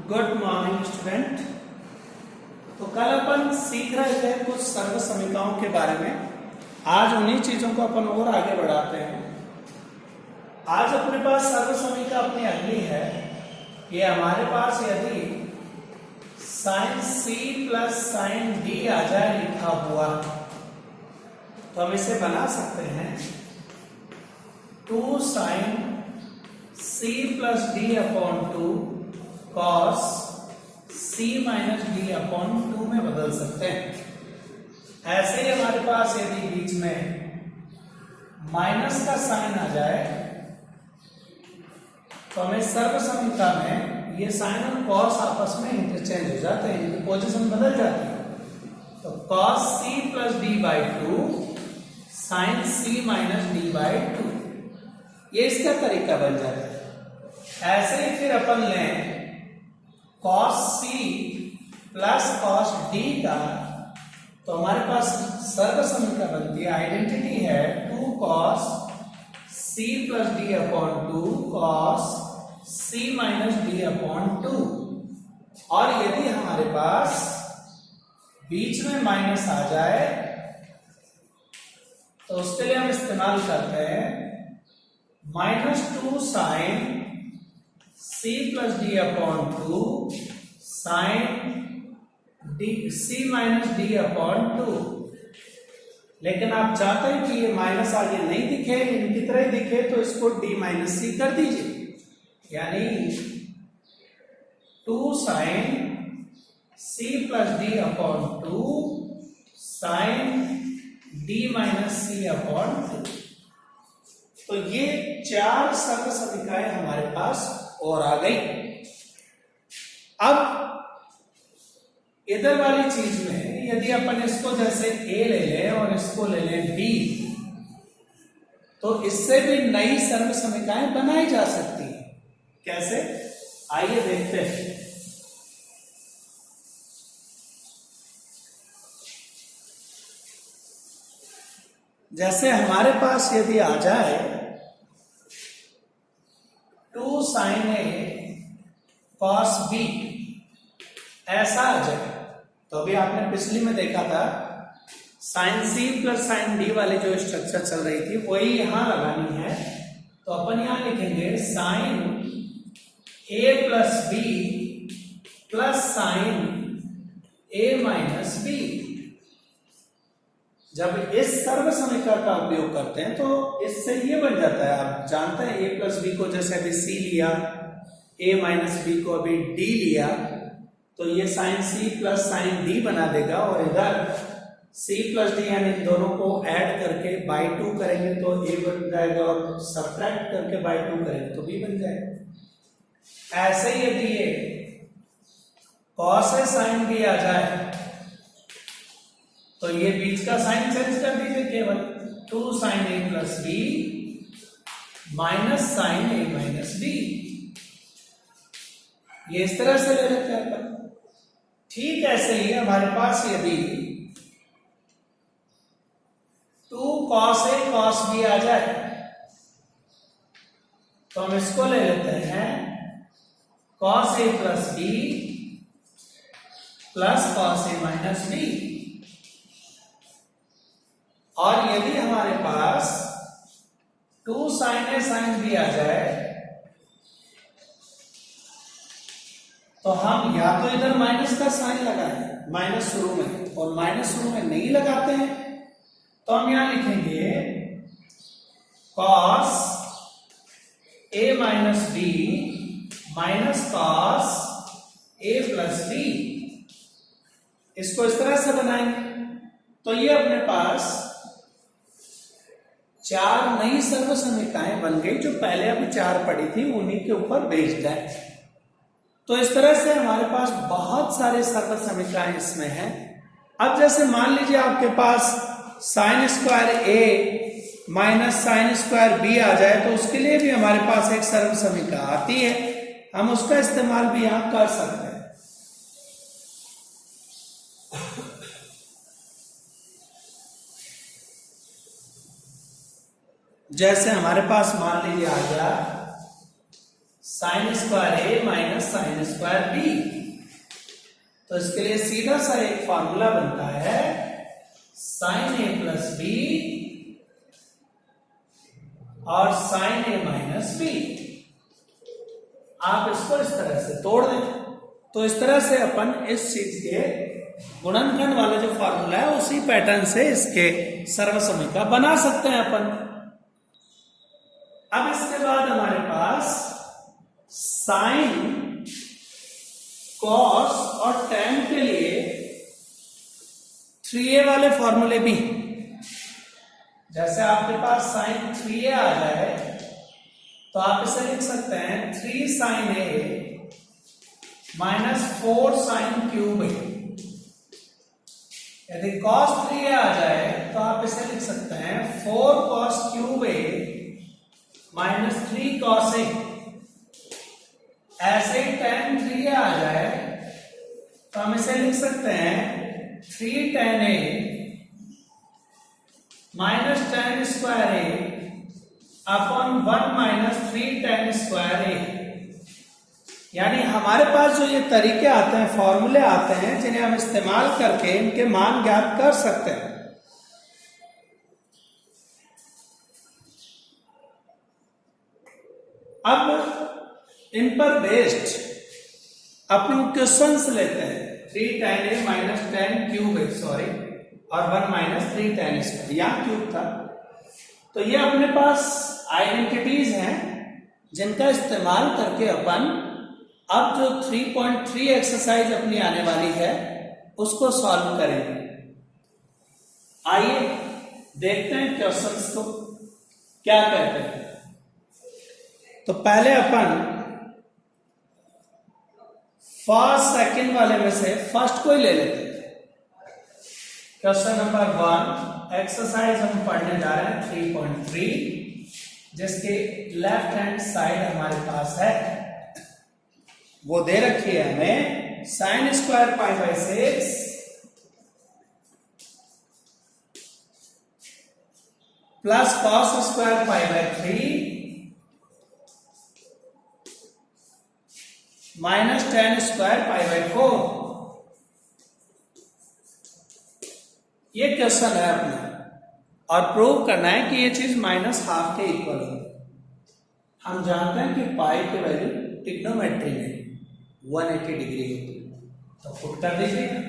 Good morning student. तो कल अपन सीख रहे थे कुछ सर्व समीकरणों के बारे में। आज उन्हीं चीजों को अपन और आगे बढ़ाते हैं। आज अपने पास सर्व समीकरण अपनी अगली है। ये हमारे पास यदि sine C plus sine D आ जाए लिखा हुआ, तो हम इसे बना सकते हैं 2 sine C plus D upon 2 cos C minus D upon 2 में बदल सकते हैं। ऐसे ही हमारे पास यदि बीच में माइनस का साइन आ जाए तो हमें सर्व समीकरण में ये साइन और कॉस आपस में इंटरचेंज हो जाते हैं, इनकी पोजीशन बदल जाती है। तो cos C plus D by 2 sine C minus D by 2, ये इसका तरीका बन जाता है। ऐसे ही फिर अपन लें cos c plus cos d का, तो हमारे पास सर्व समीकरण बनती है, आइडेंटिटी है 2 cos c plus D upon 2 cos c minus D upon 2। और यदि हमारे पास बीच में माइनस आ जाए तो उसके लिए हम इस्तेमाल करते हैं -2 sine c plus D upon 2 sine D c minus D upon 2। लेकिन आप चाहते हैं कि ये माइनस आगे नहीं दिखे, इनकी तरह ही दिखे, तो इसको d माइनस सी कर दीजिए, यानी 2 sine c plus D upon 2 sine d minus C upon 2। तो ये 4 सर्व समीकरणें हमारे पास और आ गई। अब इधर वाली चीज में यदि अपन इसको जैसे a ले लें और इसको ले लें b, तो इससे भी नई सर्व समीकरणें बनाई जा सकती हैं। कैसे, आइए देखते हैं। जैसे हमारे पास यदि आ जाए 2 साइन ए कॉस बी, ऐसा आ जाए, तो अभी आपने पिछली में देखा था sine C plus sine D वाली जो स्ट्रक्चर चल रही थी वही यहां लगानी है। तो अपन यहां लिखेंगे साइन ए प्लस बी प्लस साइन ए माइनस बी। जब इस सर्व समीकरण का उपयोग करते हैं तो इससे ये बन जाता है, आप जानते हैं a प्लस बी को जैसे अभी c लिया, a माइनस बी को अभी d लिया, तो ये sine c plus sine d बना देगा। और इधर c प्लस d यानी दोनों को ऐड करके बाई 2 करेंगे तो a बन जाएगा, और सब्ट्रैक्ट करके बाई 2 करेंगे तो b बन जाएगा। ऐसे ही यदि ये cos साइन b आ जाए तो ये बीच का साइन चेंज कर दीजिए, केवल 2 साइन ए प्लस बी माइनस साइन ए माइनस बी, ये इस तरह से ले लेते हैं अपन। ठीक ऐसे ही हमारे पास यदि 2 cos ए cos बी आ जाए तो हम इसको ले लेते हैं cos ए प्लस बी प्लस cos ए माइनस बी। और यदि हमारे पास 2 साइन ए साइन बी आ जाए तो हम या तो इधर माइनस का साइन लगाएं, माइनस शुरू में, और माइनस शुरू में नहीं लगाते हैं तो हम यहां लिखेंगे cos ए माइनस बी माइनस cos ए प्लस बी। इसको इस तरह से बनाएंगे तो ये अपने पास 4 नई सर्व समीकरणें बन गई, जो पहले अभी 4 पड़ी थी उन्हीं के ऊपर बेस्ड है। तो इस तरह से हमारे पास बहुत सारे सर्व समीकरण इसमें हैं। अब जैसे मान लीजिए आपके पास साइन स्क्वायर ए माइनस साइन स्क्वायर बी आ जाए, तो उसके लिए भी हमारे पास एक सर्व समीकरण आती है, हम उसका इस्तेमाल भी यहां कर सकते हैं। जैसे हमारे पास मान लीजिए आ गया साइन स्क्वायर ए माइनस साइन स्क्वायर बी। तो इसके लिए सीधा सा एक फॉर्मूला बनता है साइन ए प्लस बी और साइन ए माइनस बी। आप इसको इस तरह से तोड़ दें तो इस तरह से अपन इस चीज के गुणनखंड वाला जो फॉर्मूला है उसी पैटर्न से इसके सर्वसमीका बना सकते हैं अपन। अब इसके बाद हमारे पास साइन, कॉस और टैन के लिए 3a वाले फॉर्मूले भी। जैसे आपके पास साइन 3a आ जाए तो आप इसे लिख सकते हैं 3 साइन ए माइनस 4 साइन क्यूब ए। यदि cos 3a आ जाए तो आप इसे लिख सकते हैं 4 cos क्यूब ए माइनस 3 cos ए। ऐसे ही tan 3a आ जाए तो हम इसे लिख सकते हैं 3 tan a minus tan square A upon 1 minus 3 tan square A. यानी हमारे पास जो ये तरीके आते हैं, फॉर्मूले आते हैं, जिन्हें हम इस्तेमाल करके इनके मान ज्ञात कर सकते हैं। अब इन पर बेस्ड अपने क्वेश्चंस लेते हैं 3 tan a minus tan cube A, sorry, और 1 माइनस 3 tan स्क्वायर, यहां क्यूब था। तो ये अपने पास आइडेंटिटीज हैं जिनका इस्तेमाल करके अपन अब जो 3.3 एक्सरसाइज अपनी आने वाली है उसको सॉल्व करेंगे। आइए देखते हैं क्वेश्चंस को क्या कहते हैं। तो पहले अपन फर्स्ट सेकंड वाले में से फर्स्ट को ही ले लेते हैं। क्वेश्चन नंबर 1 एक्सरसाइज हम पढ़ने जा रहे हैं 3.3, जिसके लेफ्ट हैंड साइड हमारे पास है। वो दे रखी है हमें sine square pi by 6 plus cos square pi by 3 minus tan square pi by 4। ये क्वेश्चन है अपना और प्रूव करना है कि ये चीज माइनस हाफ के इक्वल है। हम जानते हैं कि पाई की वैल्यू ट्रिग्नोमेट्री में 180 डिग्री होती है, तो पुट कर दीजिएगा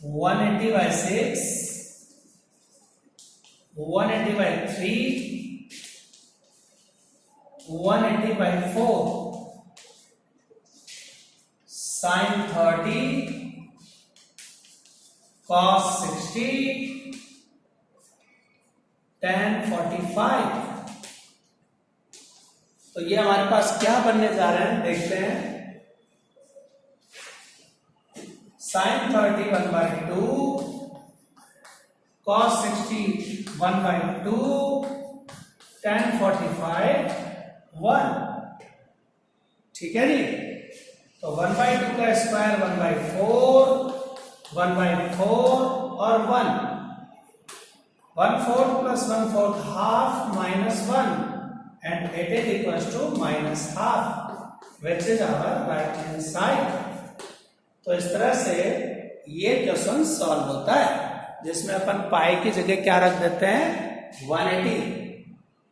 180 by 6, 180 by 3, 180 by 4, sine 30, cos 60, tan 45। तो ये हमारे पास क्या बनने जा रहे हैं देखते हैं। Sine 30 1 by 2, cos 60 1 by 2, tan 45 1। ठीक है जी। तो 1 बाई 2 का स्क्वायर 1 बाई 4, 1 बाई 4 और 1, 1/4 plus 1/4 half minus 1 and it is equals to minus half which is our right hand side। तो इस तरह से ये क्वेश्चन सॉल्व होता है, जिसमें अपन पाई की जगह क्या रख देते हैं 180।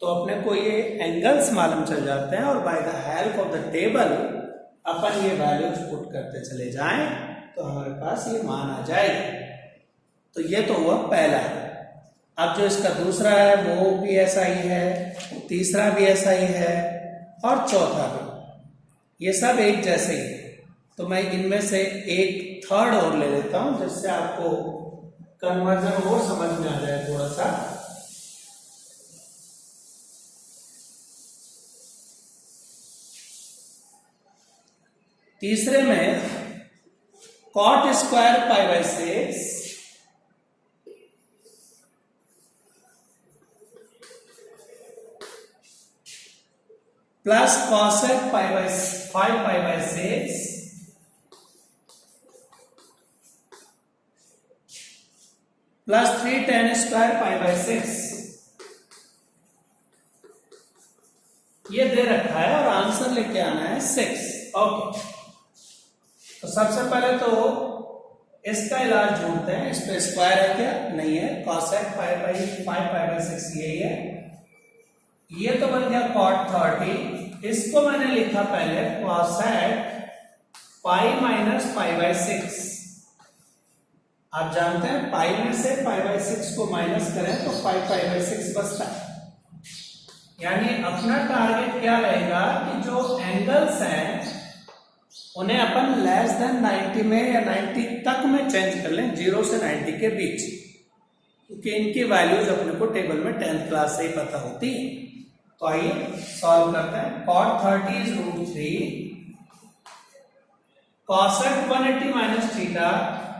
तो अपने को ये एंगल्स मालूम चल जाते हैं और by the help of the table अपन ये वैल्यूज पुट करते चले जाएं तो हमारे पास ये मान आ जाएगा। तो ये तो हुआ पहला। अब जो इसका दूसरा है वो भी ऐसा ही है, तीसरा भी ऐसा ही है और चौथा भी। ये सब एक जैसे ही है। तो मैं इनमें से एक थर्ड और ले लेता हूं जिससे आपको कन्वर्जन और समझ में आ जाए थोड़ा सा। तीसरे में cot square pi by 6 plus cosec pi by 5 pi by 6 plus 3 tan square pi by 6 ये दे रखा है और आंसर लेके आना है 6। ओके, तो सबसे पहले तो इसका इलाज ढूंढते हैं। इस पे स्क्वायर है क्या? नहीं है। cosec pi by 5 pi by 6 यही है। ये तो बन गया cot 30। इसको मैंने लिखा पहले cosec pi minus pi by 6। आप जानते हैं पाई में से पाई बाई 6 को माइनस करें तो 5 पाई बाई 6 बचता है। यानी अपना टारगेट क्या रहेगा कि जो एंगल्स हैं उन्हें अपन लेस देन 90 में या 90 तक में चेंज कर लें, 0 से 90 के बीच, क्योंकि इनकी वैल्यूज अपने को टेबल में 10th क्लास से ही पता होती है। तो आइए सॉल्व करते हैं। cot 30 is √3 cosec 180 minus theta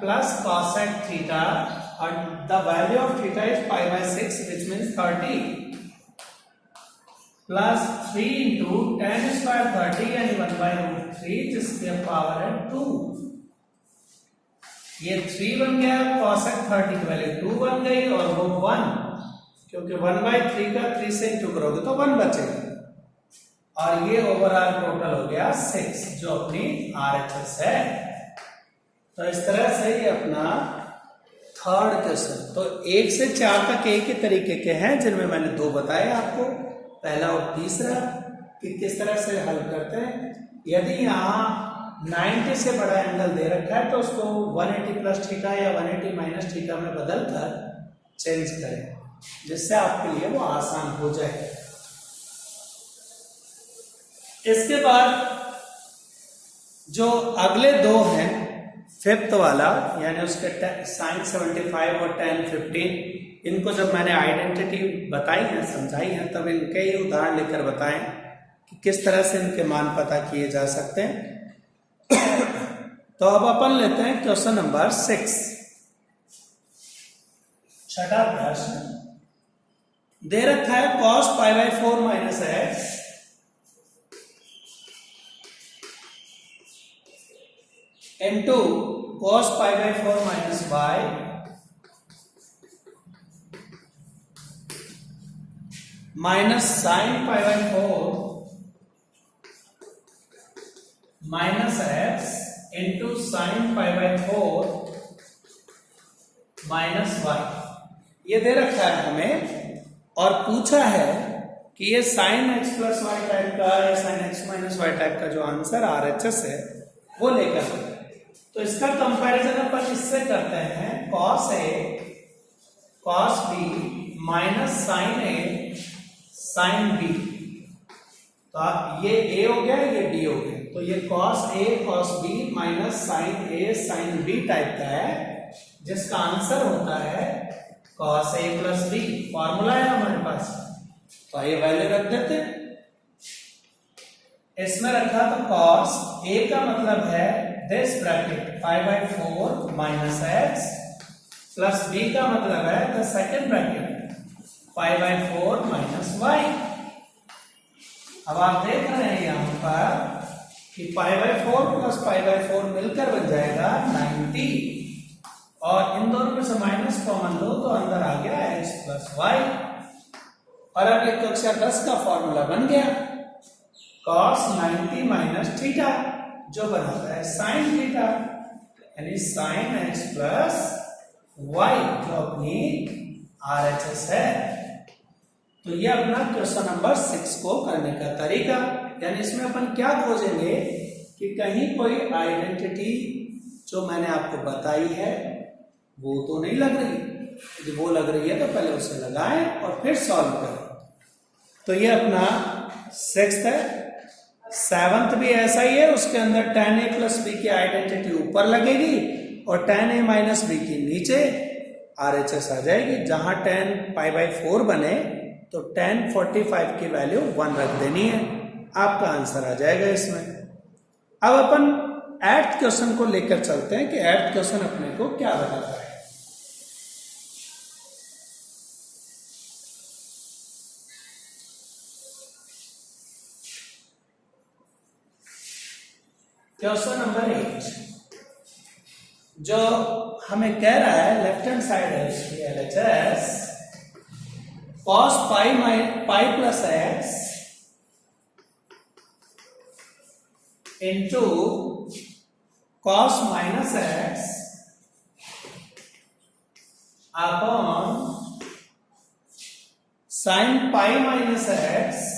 plus cosec theta, and the value of theta is pi by 6, which means 30, plus 3 into tan square 30 यानी 1 by √3 जिसके पावर है 2। ये 3 बन गया, cosec 30 की वैल्यू 2 बन गई और वो 1, क्योंकि 1 by 3 का 3 से इंटू करोगे तो 1 बचेगा। और ये ओवरऑल टोटल हो गया 6, जो अपनी RHS है। तो इस तरह से ये अपना थर्ड क्वेश्चन। तो 1 से 4 तक एक ही तरीके के हैं, जिनमें मैंने 2 बताए आपको, पहला और तीसरा, कि किस तरह से हल करते हैं। यदि यहाँ 90 से बड़ा एंगल दे रखा है तो उसको 180 प्लस थीटा या 180 माइनस थीटा में बदलकर चेंज करें, जिससे आपके लिए वो आसान हो जाए। इसके बाद जो अगले 2 हैं, 5th वाला यानी उसके sin 75 और tan 15, इनको जब मैंने आइडेंटिटी बताई है, समझाई है, तब इनके ही उदाहरण लेकर बताएं कि किस तरह से इनके मान पता किए जा सकते हैं। तो अब अपन लेते हैं क्वेश्चन नंबर 6। छठा प्रश्न दे रखा है cos pi by 4 minus x into cos pi by 4 minus y minus sin pi by 4 minus x into sin pi by 4 minus y। ये दे रखा है हमें और पूछा है कि ये sin x plus Y type का या sin x minus Y type का जो आंसर RHS है वो लेकर। तो इसका कंपैरिजन अपन इससे करते हैं, cos a cos b minus sin a sin b। तो ये a हो गया, ये b हो गया। तो ये cos a cos b minus sin a sin b type का है, जिसका आंसर होता है cos a plus b। Formula है हमारे पास, तो ये वैल्यू रख देते हैं। इसमें रखा तो cos a का मतलब है this bracket 5 by 4 minus x, plus b का मतलब है the second bracket 5 by 4 minus y। अब आप देख रहे हैं यहां पर कि 5 by 4 प्लस 5 by 4 मिलकर बन जाएगा 90, और इन दोनों में से माइनस कॉमन लो तो अंदर आ गया x प्लस y। और अब एक कक्षा 10 का फॉर्मूला बन गया cos 90 माइनस थीटा, जो बनाता है sin थीटा, यानी sin x प्लस y, जो अपनी RHS है। तो ये अपना क्वेश्चन नंबर 6 को करने का तरीका। यानी इसमें अपन क्या खोजेंगे कि कहीं कोई आइडेंटिटी जो मैंने आपको बताई है वो तो नहीं लग रही। यदि वो लग रही है तो पहले उसे लगाएं और फिर सॉल्व करें। तो ये अपना 6th है। 7th भी ऐसा ही है, उसके अंदर tan a प्लस b की आइडेंटिटी ऊपर लगेगी और tan a माइनस b की नीचे RHS आ जाएगी। जहां tan पाई बाई 4 बने तो tan 45 की वैल्यू 1 रख देनी है, आपका आंसर आ जाएगा इसमें। अब अपन 8th क्वेश्चन को लेकर चलते हैं कि 8th क्वेश्चन अपने को क्या बताता है। क्वेश्चन नंबर 8 जो हमें कह रहा है, लेफ्ट हैंड साइड है इसकी LHS cos pi plus X into cos minus x upon sine pi minus x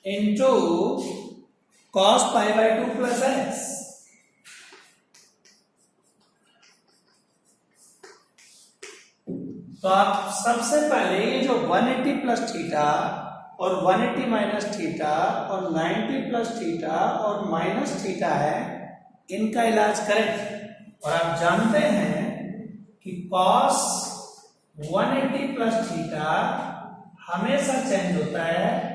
into cos pi by 2 plus x. तो आप सबसे पहले ये जो 180 प्लस थीटा और 180 माइनस थीटा और 90 प्लस थीटा और माइनस थीटा है, इनका इलाज करें। और आप जानते हैं कि कॉस 180 प्लस थीटा हमेशा चेंज होता है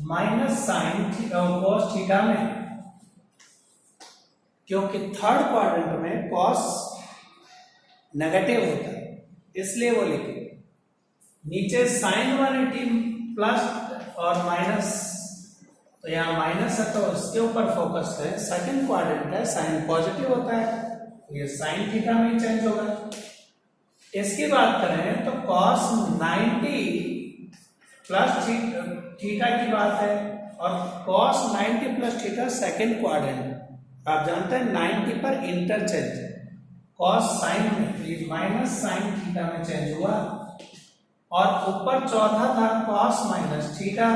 माइनस साइन कॉस थीटा में, क्योंकि थर्ड क्वाड्रेंट में कॉस नेगेटिव होता है, इसलिए वो लिखे। नीचे साइन 180 प्लस और माइनस, तो यहाँ माइनस है तो इसके ऊपर फोकस करें। सेकंड क्वाड्रेंट है, साइन पॉजिटिव होता है, तो ये साइन थीटा में चेंज होगा। इसकी बात करें तो कॉस 90 प्लस थीटा की बात है, और cos 90 plus theta second quadrant. आप जानते हैं 90 पर इंटरचेंज कॉस साइन में, ये माइनस साइन थीटा में चेंज हुआ। और ऊपर चौथा था कॉस माइनस थीटा,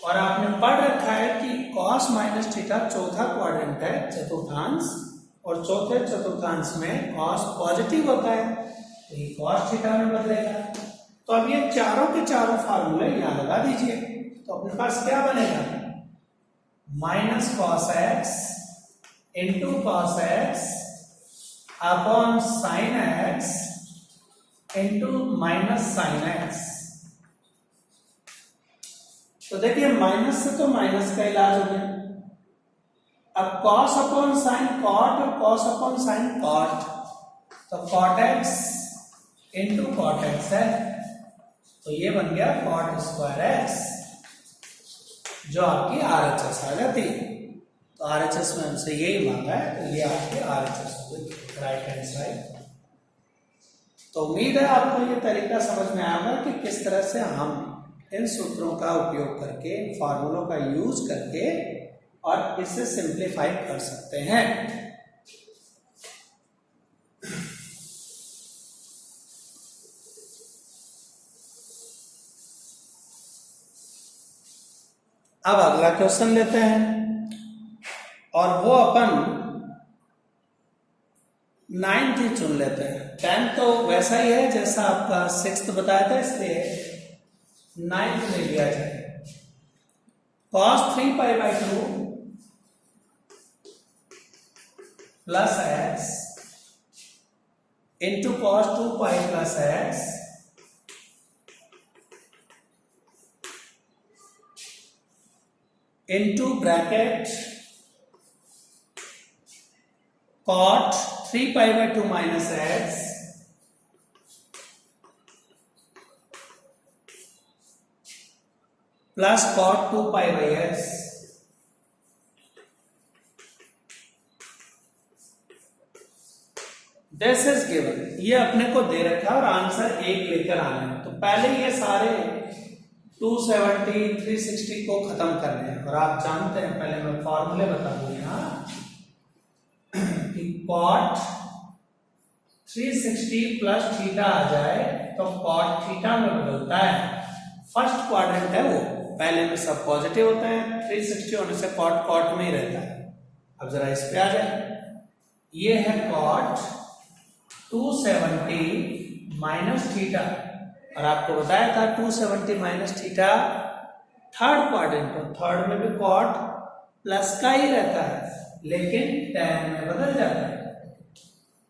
और आपने पढ़ रखा है कि कॉस माइनस थीटा चौथा क्वाड्रेंट है, चतुर्थांश, और चौथे चतुर्थांश में कॉस पॉजिटिव होता है, तो ये कॉस थीटा में बदलेगा। तो अब ये चारों के चारों फार्मूले यहां लगा दीजिए, तो अपने पास क्या बनेगा, minus cos x into cos x upon sine x into minus sine x. तो देखिए माइनस से तो माइनस का इलाज हो गया। अब कॉस अपॉन साइन कॉट और कॉस अपॉन साइन कॉट, तो cot X into cot X है, तो ये बन गया कॉट स्क्वायर एक्स, जो आपकी RHS आ जाती है। तो RHS में हमसे यही मांगा है, तो ये आपके RHS राइट हैंड साइड। तो उम्मीद है आपको ये तरीका समझ में आएगा कि किस तरह से हम इन सूत्रों का उपयोग करके, इन फार्मूलों का यूज करके और इसे सिंप्लीफाई कर सकते हैं। अब अगला क्वेश्चन लेते हैं, और वो अपन 9th ही चुन लेते हैं। 10th तो वैसा ही है जैसा आपका 6th बताया था, इसलिए 9th ले लिया जाए। cos 3 pi by 2 plus X into cos 2 pi plus X into bracket cot 3 pi by 2 minus X plus cot 2 pi by X. This is given, ये अपने को दे रखा है और आंसर 1 लेकर आना है। तो पहले ये सारे 270, 360 को खत्म करने हैं, और आप जानते हैं, पहले मैं फॉर्मूले बता दूं यहाँ कि कॉट 360 प्लस थीटा आ जाए तो कॉट थीटा में बदलता है। फर्स्ट क्वाड्रेंट है वो, पहले में सब पॉजिटिव होता है, 360 होने से कॉट कॉट में ही रहता है। अब जरा इस पे आ जाए, ये है कॉट 270 माइनस थीटा, और आपको बताया था 270 माइनस थीटा थर्ड क्वाड्रेंट, और थर्ड में भी कॉट प्लस का ही रहता है, लेकिन tan में बदल जाता है,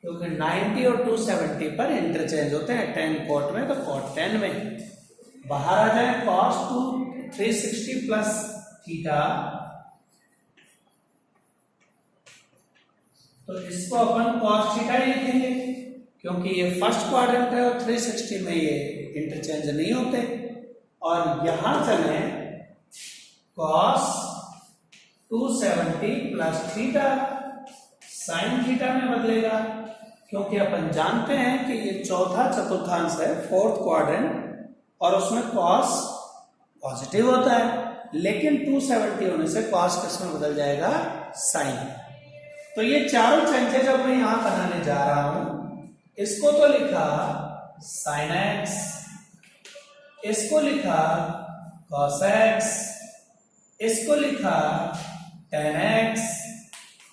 क्योंकि 90 और 270 पर इंटरचेंज होते हैं, tan कॉट में तो कॉट tan में। बाहर आ जाए cos 360 प्लस थीटा, तो इसको अपन cos थीटा ही लिखेंगे, क्योंकि ये फर्स्ट क्वाड्रेंट है और 360 में ये इंटरचेंज नहीं होते। और यहां चले cos 270 plus theta sine theta में बदलेगा, क्योंकि अपन जानते हैं कि ये चौथा चतुर्थांश है, फोर्थ क्वाड्रेंट, और उसमें cos पॉजिटिव होता है, लेकिन 270 होने से कॉस किस में बदल जाएगा, साइन। तो ये चारों चेंजेस जब मैं यहां बनाने जा रहा हूं, इसको तो लिखा साइन एक्स, इसको लिखा कॉस एक्स, इसको लिखा टेन एक्स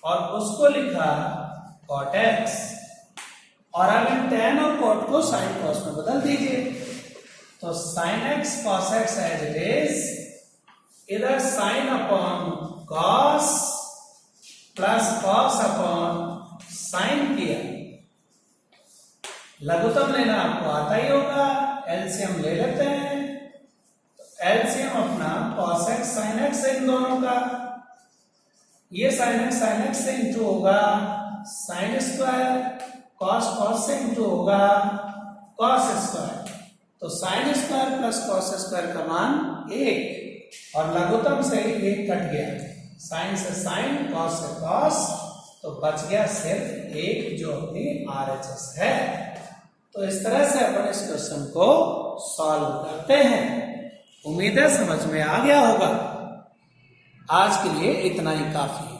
और उसको लिखा कॉट एक्स। और अब इन टेन और कॉट को साइन कॉस में बदल दीजिए। तो sine X cos X as it is, इधर sine upon cos plus cos upon sine किया। लघुत्तम लेना आपको आता ही होगा, एलसीएम ले लेते हैं। एलसीएम अपना cos x sin x है इन दोनों का, ये sin x से इंटू होगा साइन स्क्वायर, cos से इंटू होगा cos स्क्वायर। तो sine square plus cos square का मान 1 और लघुत्तम से 1 कट गया, साइन से साइन, cos से cos, तो बच गया सिर्फ 1 जो अपनी RHS है। तो इस तरह से अपन इस क्वेश्चन को सॉल्व करते हैं। उम्मीद है समझ में आ गया होगा। आज के लिए इतना ही काफी है।